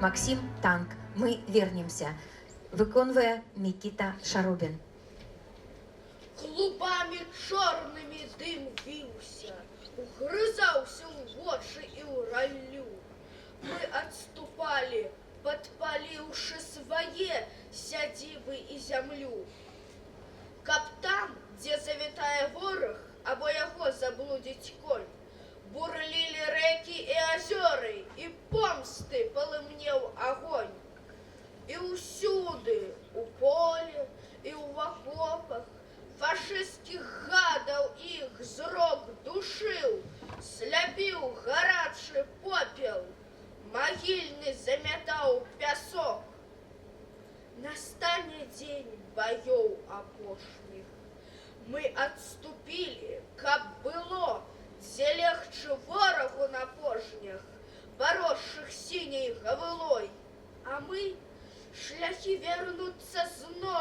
Максим Танк. Мы вернемся. Выконвае Микита Шарубин. Клубами чорнымі дым віўся, угрызаўся ў вочы і ў раллю. Мы адступалі, падпаліўшы свае сядзібы і зямлю. Каб там, дзе завітае вораг, або яго заблудзіць конь, бурлілі рэкі і азёры, і помсты палымнеў агонь. І ўсюды, у полі і ў акопах, фашысцкіх гадаў іх зрок душыў, сляпіў гарачы попел, магільны замятаў пясок. Настане дзень баёў апошніх. Мы адступілі, каб было, дзе легчы ворагу на пожнях, баросшых сіняй гавылой. А мы шляхі вернуцца зноў